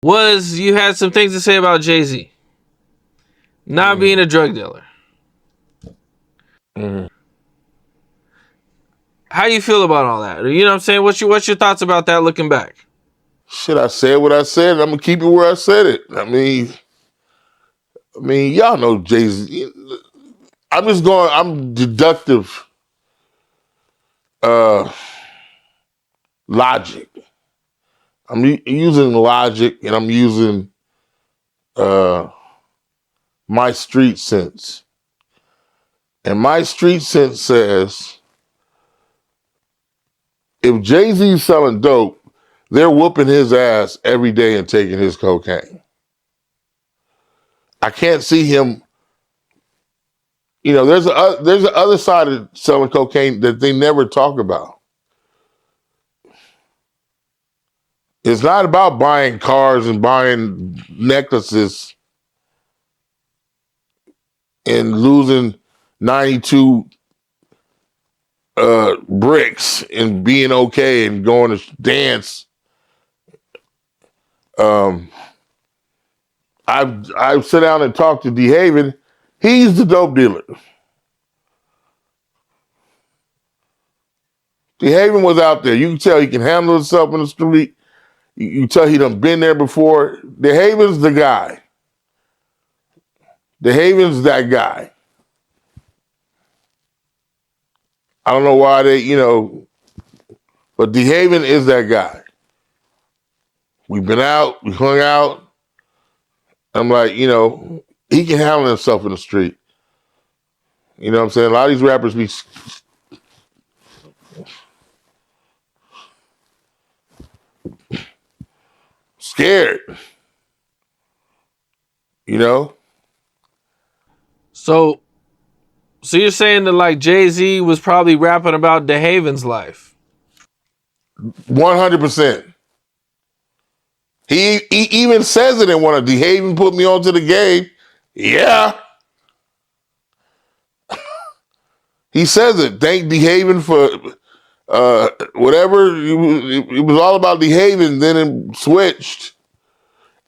was you had some things to say about Jay-Z not being a drug dealer. How you feel about all that? You know what I'm saying? What's your thoughts about that looking back? Shit, I said what I said. I'm gonna keep it where I said it. I mean, y'all know Jay-Z. I'm deductive logic. I'm using logic and I'm using my street sense. And my street sense says if Jay-Z's selling dope, they're whooping his ass every day and taking his cocaine. I can't see him. You know, there's the other side of selling cocaine that they never talk about. It's not about buying cars and buying necklaces and losing 92 bricks and being okay and going to dance. I've sat down and talked to D. Haven. He's the dope dealer. D. Haven was out there. You can tell he can handle himself in the street. You can tell he done been there before. D. Haven's the guy. D. Haven's that guy. I don't know why but D. Haven is that guy. We've been out, we hung out. I'm like, he can handle himself in the street. You know what I'm saying? A lot of these rappers be scared. You know? So you're saying that like Jay-Z was probably rapping about DeHaven's life? 100%. He even says it in one of DeHaven put me onto the game. Yeah. He says it. Thank DeHaven for whatever. It was all about DeHaven, then it switched.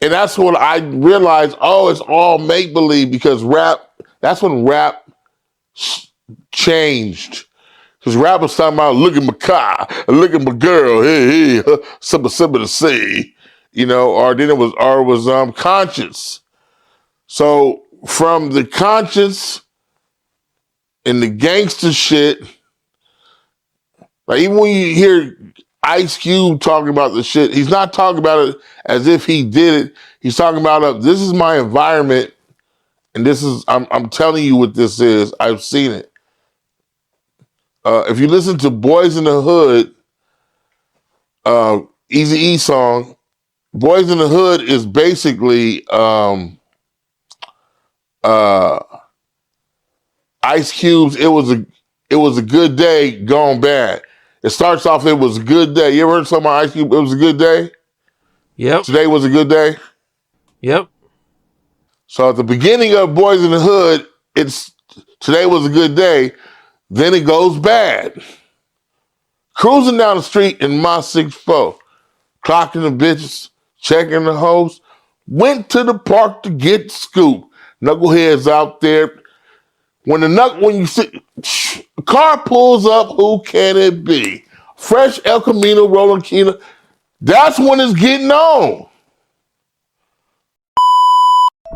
And that's when I realized, it's all make-believe because that's when rap changed. Because rap was talking about, look at my car, look at my girl, hey, something to say, or then it was conscious. So from the conscious and the gangster shit, like even when you hear Ice Cube talking about the shit, he's not talking about it as if he did it. He's talking about this is my environment, and this is I'm telling you what this is. I've seen it. If you listen to Boys in the Hood, Eazy-E song, Boys in the Hood is basically Ice Cube's It Was a Good Day Gone Bad. It starts off, it was a good day. You ever heard something about Ice Cube, it was a good day? Yep. Today was a good day? Yep. So at the beginning of Boys in the Hood, it's today was a good day. Then it goes bad. Cruising down the street in my 6'4", clocking the bitches, checking the hoes. Went to the park to get scoop. Knuckleheads out there. When you see a car pulls up, who can it be? Fresh El Camino rolling Kina. That's when it's getting on.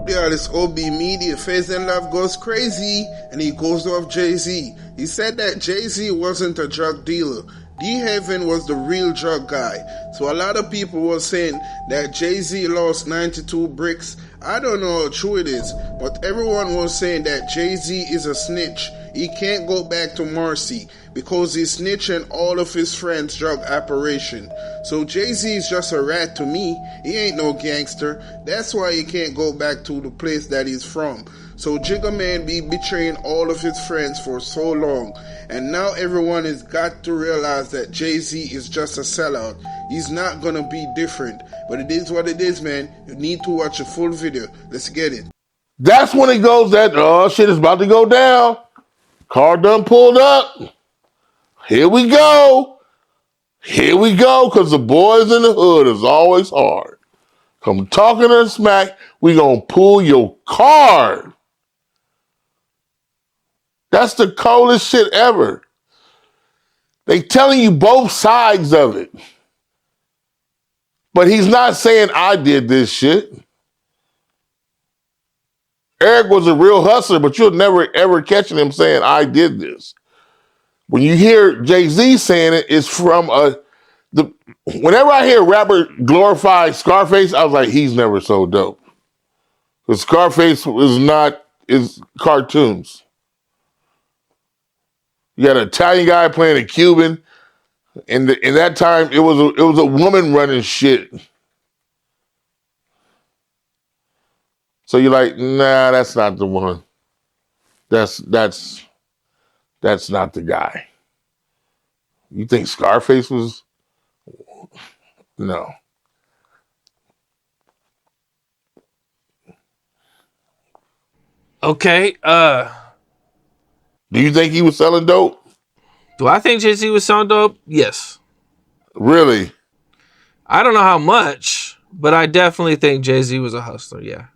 Yeah, this OB Media, Faizon Love goes crazy and he goes off Jay-Z. He said that Jay-Z wasn't a drug dealer. D-Haven was the real drug guy. So a lot of people were saying that Jay-Z lost 92 bricks. I don't know how true it is, but everyone was saying that Jay-Z is a snitch. He can't go back to Marcy because he's snitching all of his friends' drug operation. So Jay-Z is just a rat to me. He ain't no gangster. That's why he can't go back to the place that he's from. So Jigga Man be betraying all of his friends for so long. And now everyone has got to realize that Jay-Z is just a sellout. He's not gonna be different. But it is what it is, man. You need to watch a full video. Let's get it. That's when it goes shit is about to go down. Car done pulled up. Here we go. Here we go, because the boys in the hood is always hard. Come talking to smack, we gonna pull your card. That's the coldest shit ever. They telling you both sides of it. But he's not saying I did this shit. Eric was a real hustler, but you'll never ever catch him saying I did this. When you hear Jay-Z saying it, it's from whenever I hear a rapper glorify Scarface, I was like, he's never so dope. Because Scarface is cartoons. You got an Italian guy playing a Cuban. In that time, it was a woman running shit. So you're like, nah, that's not the one. That's not the guy. You think Scarface was? No. Okay. Do you think he was selling dope? Do I think Jay-Z was selling dope? Yes. Really? I don't know how much, but I definitely think Jay-Z was a hustler. Yeah.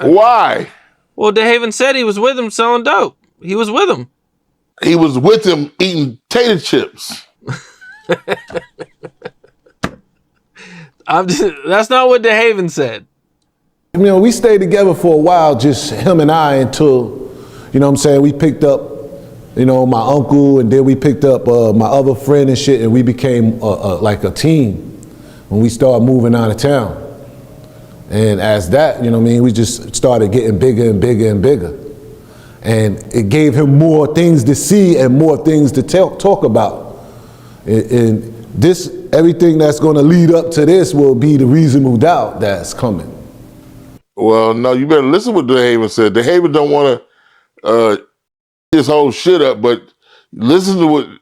Why? Well, DeHaven said he was with him selling dope. He was with him. He was with him eating tater chips. That's not what DeHaven said. You know, we stayed together for a while, just him and I, until, you know what I'm saying, we picked up, you know, my uncle, and then we picked up my other friend and shit, and we became like a team when we started moving out of town. And as that, you know what I mean, we just started getting bigger and bigger and bigger. And it gave him more things to see and more things to talk about. And this, everything that's gonna lead up to this will be the reasonable doubt that's coming. Well, no, you better listen what DeHaven said. DeHaven don't want to his whole shit up, but listen to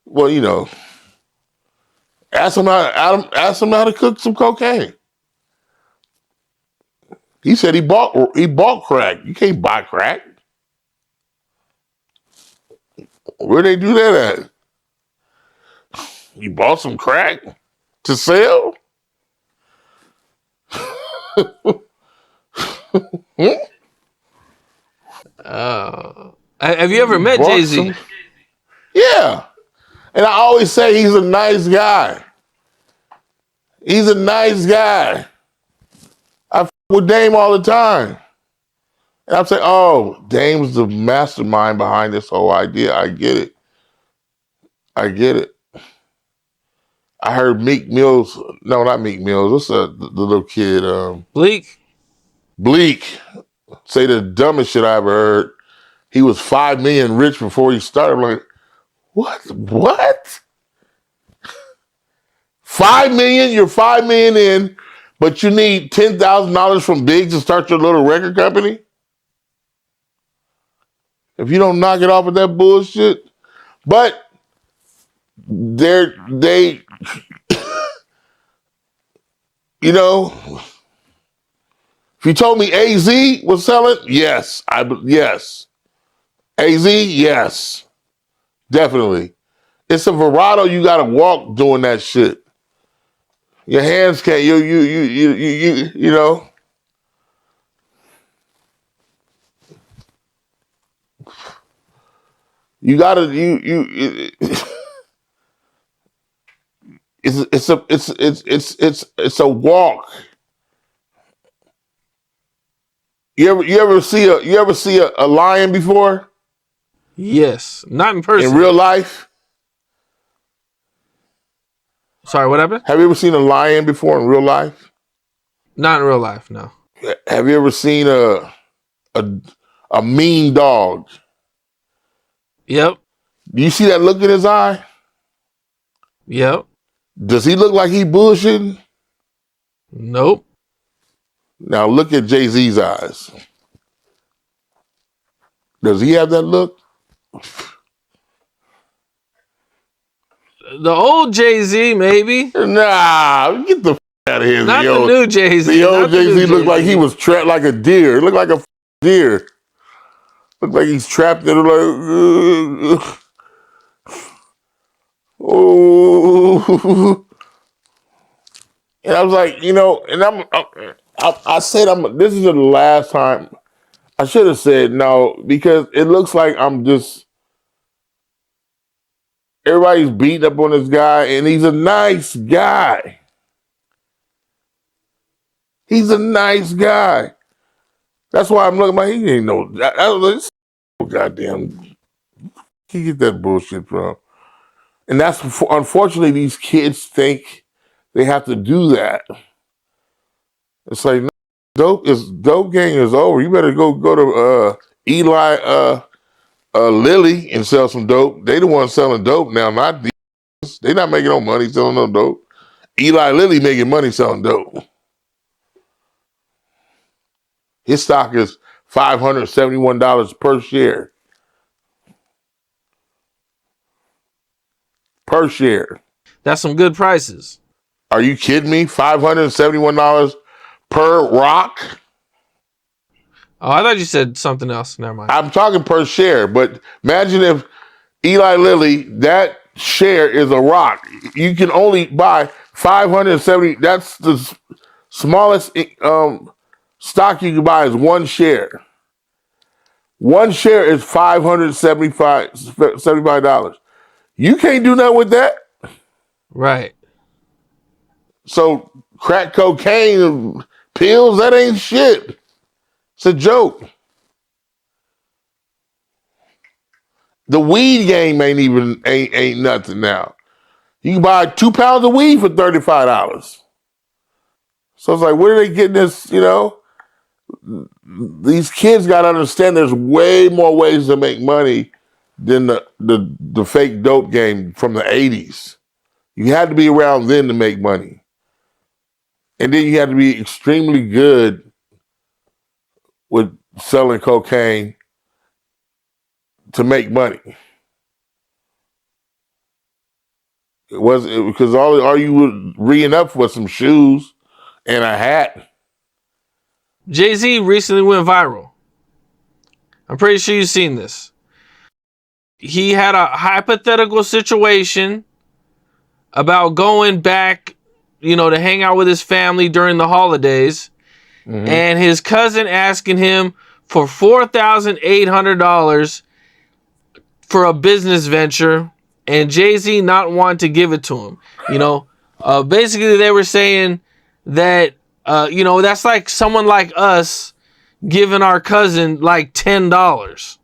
what you know. Ask him how to cook some cocaine. He said he bought crack. You can't buy crack. Where they do that at? You bought some crack to sell? Have you ever met Jay-Z? Yeah. And I always say he's a nice guy. He's a nice guy. I with Dame all the time. And I'm saying, oh, Dame's the mastermind behind this whole idea. I get it. I heard Meek Mills, no, not Meek Mills, what's the little kid? Bleak, say the dumbest shit I ever heard. He was 5 million rich before he started. I'm like, what? 5 million, you're 5 million in, but you need $10,000 from Big to start your little record company? If you don't knock it off with that bullshit. But they you know, if you told me AZ was selling, yes. Yes. AZ, yes. Definitely. It's a Verado you gotta walk doing that shit. Your hands can't, you know. You gotta, it's a walk. You ever see a lion before? Yes, not in person. In real life? Sorry, what happened? Have you ever seen a lion before in real life? Not in real life, no. Have you ever seen a mean dog? Yep. Do you see that look in his eye? Yep. Does he look like he bullshitting? Nope. Now look at Jay-Z's eyes. Does he have that look? The old Jay-Z, maybe. Nah, get the out of here. Not the new Jay-Z. The old Jay-Z looked like he was trapped like a deer. It looked like a deer. Looked like he's trapped in like. Oh. And I was like, and I said, this is the last time. I should have said no because it looks like everybody's beating up on this guy, and he's a nice guy. He's a nice guy. That's why I'm looking like he ain't no. Goddamn, he get that bullshit from. And that's unfortunately these kids think they have to do that. It's like no, dope gang is over. You better go to Eli Lilly and sell some dope. They the ones selling dope now, not these. They not making no money selling no dope. Eli Lilly making money selling dope. His stock is $571 per share. Per share. That's some good prices. Are you kidding me? $571 per rock? Oh, I thought you said something else. Never mind. I'm talking per share, but imagine if Eli Lilly, that share is a rock. You can only buy 570. That's the smallest stock you can buy is one share. One share is $575. You can't do nothing with that. Right. So crack cocaine pills, that ain't shit. It's a joke. The weed game ain't nothing now. You can buy 2 pounds of weed for $35. So it's like, where are they getting this, These kids got to understand there's way more ways to make money than the fake dope game from the 80s. You had to be around then to make money. And then you had to be extremely good with selling cocaine to make money. Because all you were reading up was some shoes and a hat. Jay-Z recently went viral. I'm pretty sure you've seen this. He had a hypothetical situation about going back, to hang out with his family during the holidays, and his cousin asking him for $4,800 for a business venture, and Jay-Z not wanting to give it to him. Basically they were saying that, that's like someone like us giving our cousin like $10.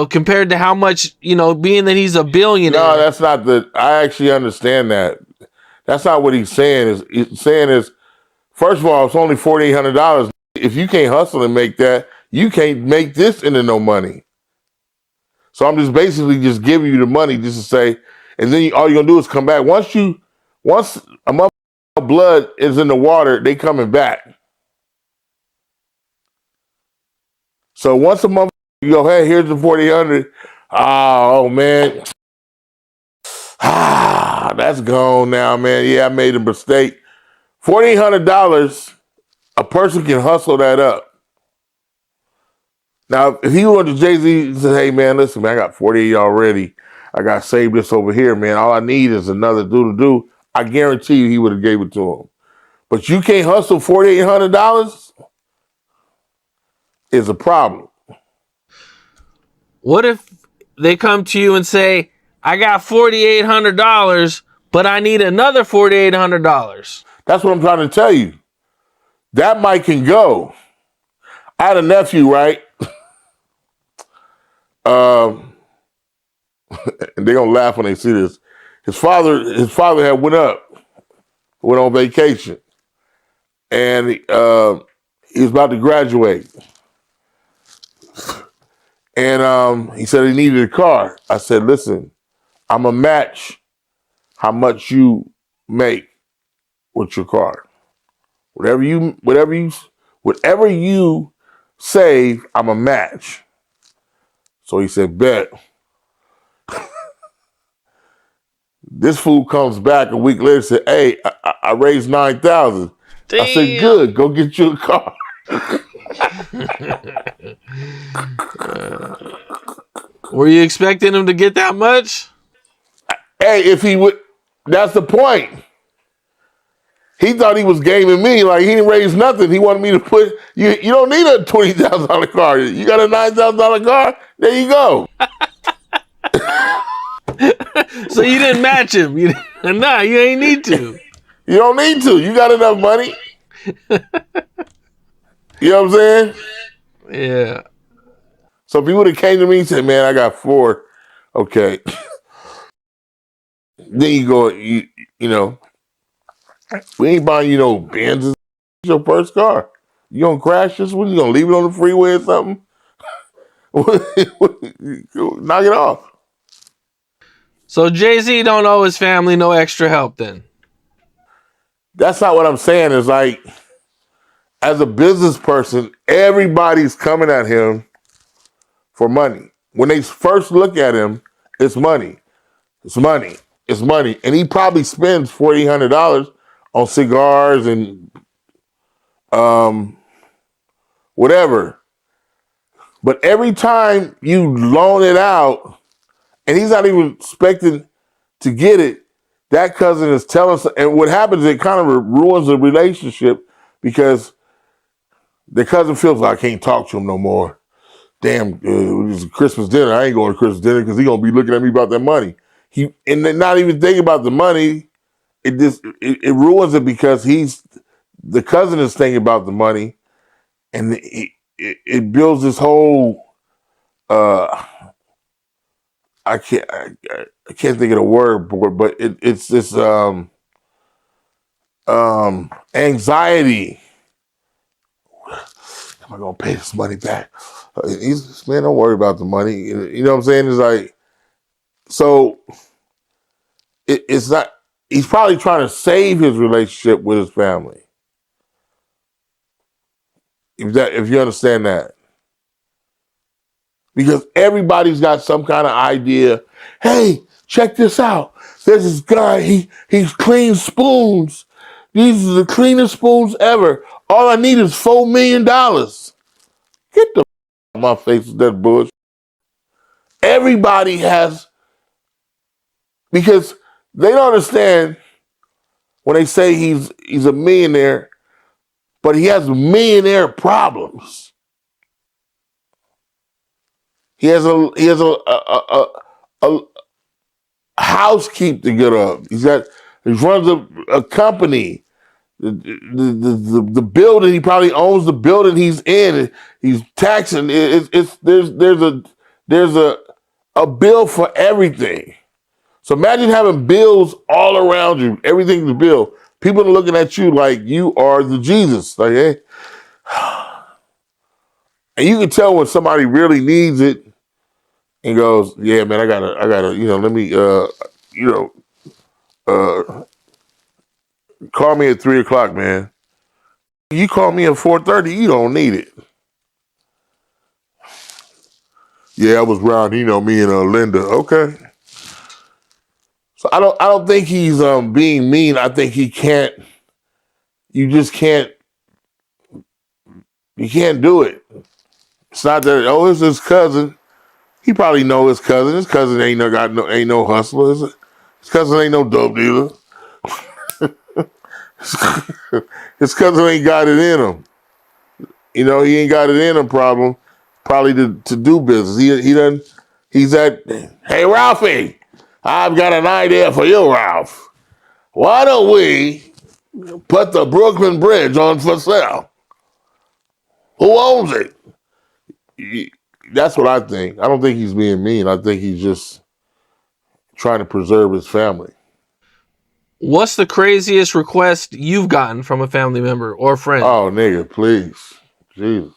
Compared to how much, being that he's a billionaire. No, that's not I actually understand that. That's not what he's saying. He's saying is, first of all, it's only $4,800. If you can't hustle and make that, you can't make this into no money. So I'm just basically just giving you the money just to say, and then all you're going to do is come back. Once a motherfucker's blood is in the water, they coming back. So once a motherfucker, you go, hey, here's the 4,800. Oh, man. That's gone now, man. Yeah, I made a mistake. $4,800, a person can hustle that up. Now, if he went to Jay-Z and said, hey, man, listen, man, I got 48 already. I got to save this over here, man. All I need is another do. I guarantee you he would have gave it to him. But you can't hustle $4,800 is a problem. What if they come to you and say, I got $4,800, but I need another $4,800? That's what I'm trying to tell you. That might can go. I had a nephew, right? And they're gonna laugh when they see this. His father had went on vacation, and he was about to graduate. And he said he needed a car. I said, listen, I'm gonna match how much you make with your car. Whatever you save, I'm a match. So he said, bet. This fool comes back a week later and said, hey, I raised 9,000. I said, good, go get you a car. Were you expecting him to get that much? Hey, if he would, that's the point. He thought he was gaming me. Like, he didn't raise nothing. He wanted me to put, you don't need a $20,000 car. You got a $9,000 car? There you go. So you didn't match him. Nah, you ain't need to. You don't need to. You got enough money. You know what I'm saying? Yeah. So if he would have came to me and said, man, I got 4. Okay. Then you go, you know, we ain't buying you no Benzes. It's your first car. You gonna crash this one? You gonna leave it on the freeway or something? Knock it off. So Jay-Z don't owe his family no extra help then. That's not what I'm saying. Is like, as a business person, everybody's coming at him for money. When they first look at him, it's money. It's money. It's money. And he probably spends $4,800 on cigars and whatever. But every time you loan it out, and he's not even expecting to get it, that cousin is telling, and what happens, it kind of ruins the relationship because the cousin feels like I can't talk to him no more. Damn, it's Christmas dinner. I ain't going to Christmas dinner because he's going to be looking at me about that money. And then not even thinking about the money, it ruins it because the cousin is thinking about the money, and it builds this whole, I can't think of the word, but it's this anxiety. Am I gonna pay this money back? Man, don't worry about the money. You know what I'm saying? It's like, so it's not. He's probably trying to save his relationship with his family. If you understand that, because everybody's got some kind of idea. Hey, check this out. There's this guy. He cleans spoons. These are the cleanest spoons ever. All I need is $4 million. Get the out of my face with that bullshit. Everybody has, because they don't understand when they say he's a millionaire, but he has millionaire problems. He has a housekeep to get up. He runs a company. The building, he probably owns the building he's in. He's taxing. There's a bill for everything. So imagine having bills all around you. Everything's a bill. People are looking at you like you are the Jesus. Like, hey. And you can tell when somebody really needs it and goes, yeah, man, I gotta, let me, call me at 3:00, man. You call me at 4:30, you don't need it. Yeah, I was around, me and Linda. Okay. So I don't think he's being mean. I think you just can't, you can't do it. It's not that, it's his cousin. He probably know his cousin. His cousin ain't no hustler. His cousin ain't no dope dealer. His cousin ain't got it in him. He ain't got it in him probably to do business. He's at, hey, Ralphie, I've got an idea for you, Ralph. Why don't we put the Brooklyn Bridge on for sale? Who owns it? That's what I think. I don't think he's being mean. I think he's just trying to preserve his family. What's the craziest request you've gotten from a family member or friend? Oh, nigga, please. Jesus.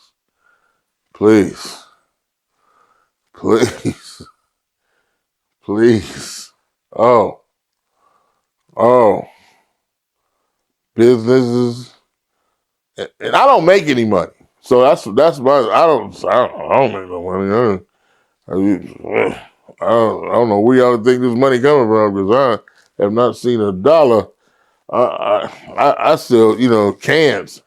Please. Please. Please. Oh. Oh. Businesses. And I don't make any money. So that's my, I don't make no money. I don't know where y'all think this money coming from, because I have not seen a dollar. I still, cans.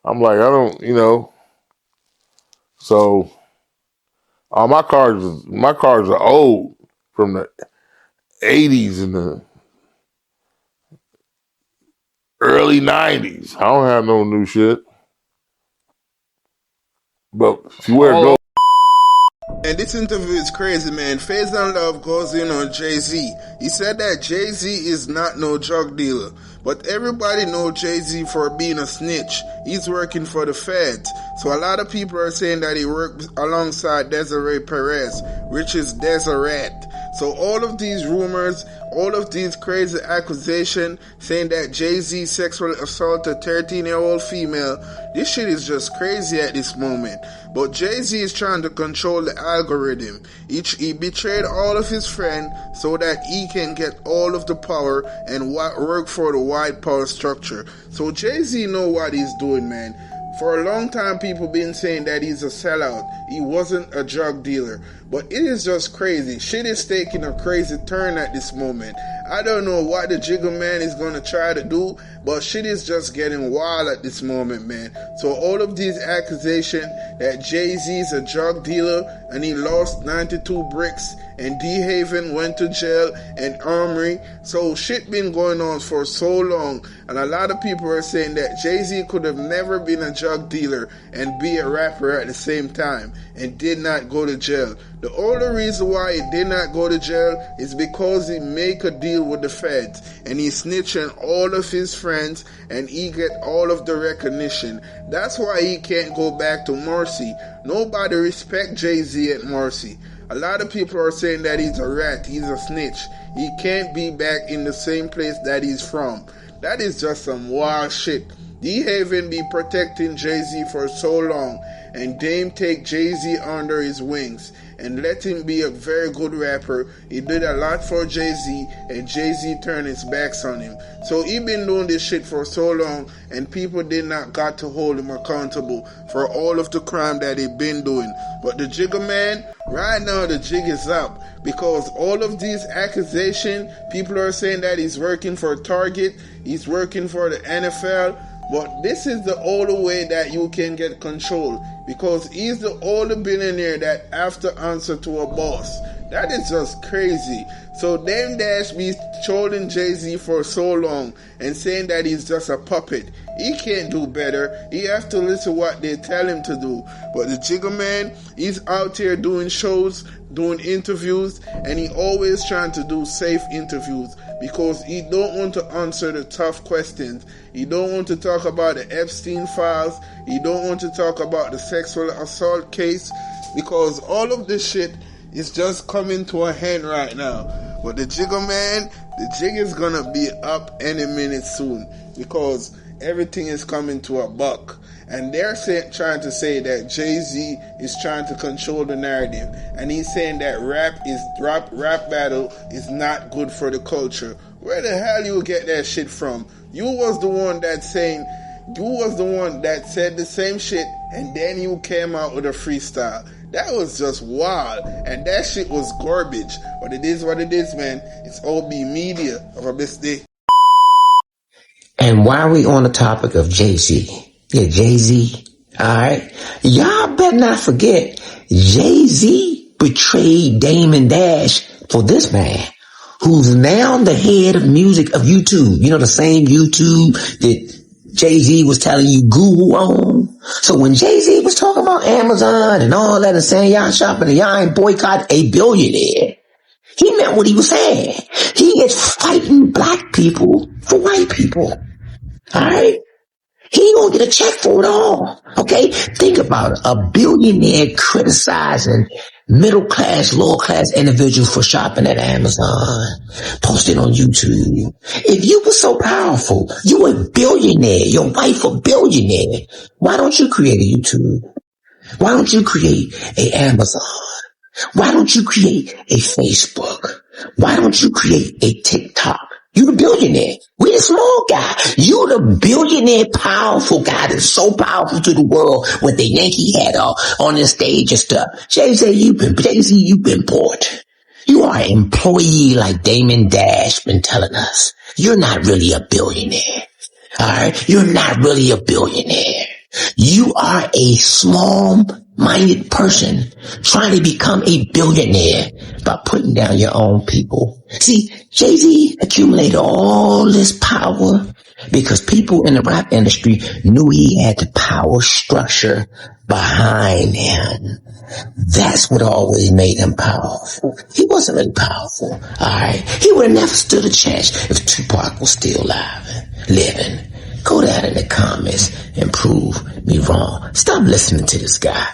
I'm like, I don't, so my cars are old, from the 80s and the early 90s. I don't have no new shit. But if you wear gold. And this interview is crazy, man. Faizon Love goes in on Jay-Z. He said that Jay-Z is not no drug dealer. But everybody know Jay-Z for being a snitch. He's working for the feds. So a lot of people are saying that he worked alongside Desiree Perez, which is Deseret. So all of these rumors, all of these crazy accusations saying that Jay-Z sexually assaulted a 13-year-old female, this shit is just crazy at this moment. But Jay-Z is trying to control the algorithm. He betrayed all of his friends so that he can get all of the power and work for the white power structure. So Jay-Z know what he's doing, man. For a long time, people been saying that he's a sellout. He wasn't a drug dealer. But it is just crazy. Shit is taking a crazy turn at this moment. I don't know what the Jigga Man is going to try to do, but shit is just getting wild at this moment, man. So all of these accusations that Jay-Z is a drug dealer and he lost 92 bricks and D-Haven went to jail and Armory. So shit been going on for so long, and a lot of people are saying that Jay-Z could have never been a drug dealer and be a rapper at the same time and did not go to jail. The only reason why he did not go to jail is because he make a deal with the feds and he snitching all of his friends and he get all of the recognition. That's why he can't go back to Marcy. Nobody respect Jay-Z at Marcy. A lot of people are saying that he's a rat, he's a snitch. He can't be back in the same place that he's from. That is just some wild shit. D-Haven be protecting Jay-Z for so long, and Dame take Jay-Z under his wings and let him be a very good rapper. He did a lot for Jay-Z, and Jay-Z turned his backs on him. So he been doing this shit for so long, and people did not got to hold him accountable for all of the crime that he been doing. But the Jigga Man, right now the jig is up, because all of these accusations, people are saying that he's working for Target, he's working for the NFL. But this is the only way that you can get control, because he's the only billionaire that have to answer to a boss. That is just crazy. So Dame Dash be trolling Jay-Z for so long and saying that he's just a puppet. He can't do better. He have to listen to what they tell him to do. But the Jigga Man, he's out here doing shows, doing interviews, and he always trying to do safe interviews because he don't want to answer the tough questions. He don't want to talk about the Epstein files. He don't want to talk about the sexual assault case, because all of this shit is just coming to a hand right now. But the Jigga Man, the jig is gonna be up any minute soon, because everything is coming to a buck. And they're trying to say that Jay-Z is trying to control the narrative, and he's saying that rap battle is not good for the culture. Where the hell you get that shit from? You was the one that said the same shit, and then you came out with a freestyle. That was just wild, and that shit was garbage. But it is what it is, man. It's OB Media. Have a best day. And while we on the topic of Jay-Z, Jay-Z, alright, y'all better not forget, Jay-Z betrayed Damon Dash for this man, who's now the head of music of YouTube. You know, the same YouTube that Jay-Z was telling you Google on. So when Jay-Z was talking about Amazon and all that and saying y'all shopping and y'all ain't boycott a billionaire, he meant what he was saying. He is fighting black people for white people. Alright? He gonna get a check for it all. Okay? Think about it. A billionaire criticizing middle class, lower class individuals for shopping at Amazon, posted on YouTube. If you were so powerful, you a billionaire, your wife a billionaire, why don't you create a YouTube? Why don't you create a Amazon? Why don't you create a Facebook? Why don't you create a TikTok? You the billionaire. We the small guy. You the billionaire powerful guy that's so powerful to the world with the Yankee hat on the stage and stuff. Jay-Z, you've been bored. You are an employee like Damon Dash been telling us. You're not really a billionaire. Alright? You're not really a billionaire. You are a small-minded person trying to become a billionaire by putting down your own people. See, Jay-Z accumulated all this power because people in the rap industry knew he had the power structure behind him. That's what always made him powerful. He wasn't really powerful, all right? He would have never stood a chance if Tupac was still living. Go down in the comments and prove me wrong. Stop listening to this guy.